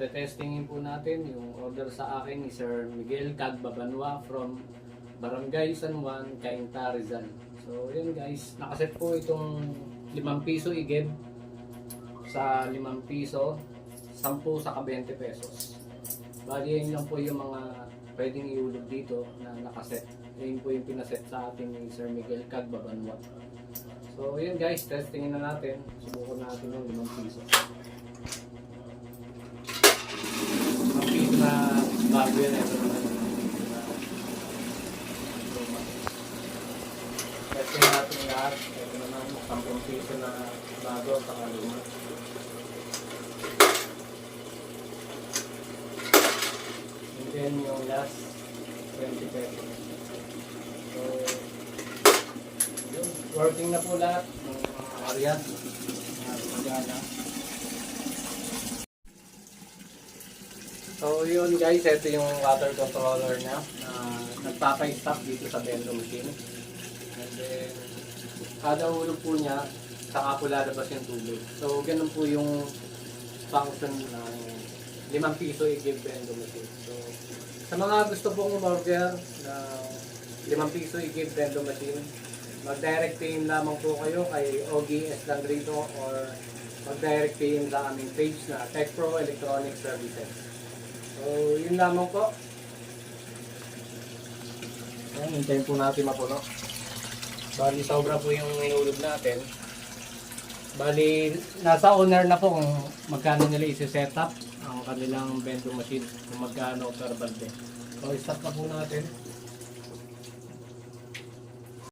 Testingin po natin yung order sa akin ni Sir Miguel Cagbabanwa from Barangay San Juan, Cainta, Rizal. So yun guys, nakaset po itong 5 piso igib sa 5 piso, 10 sa 20 pesos. Bali yun lang po yung mga pwedeng iulog dito na nakaset. Yun po yung pinaset sa ating ni Sir Miguel Cagbabanwa. So yun guys, testingin na natin. Subukan natin yung 5 piso. Na bago yan, ito naman testing natin lahat. Ito naman 10 piso na bago sa kaluma. And then yung last 20 pesos. So yun, working na po lahat ng area magana. So yun guys, ito yung water controller niya na nagpapa-stop dito sa bendo machine. And then kada hulog po niya, saka po lalabas yung tubig. So ganun po yung function ng 5 piso i-give bendo machine. So sa mga gusto pong umorder na 5 piso i-give bendo machine, mag-direct PM lamang po kayo kay OGS Landrito or mag-direct PM sa aming page na TechPro Electronic Services. So, yun lamang po. Ayan, hintayin po natin mapuno. Bali, sobra po yung inulog natin. Bali, nasa owner na po kung magkano nila isi-setup ang kanilang bendo machine. Kung magkano per balde. So, start na po natin.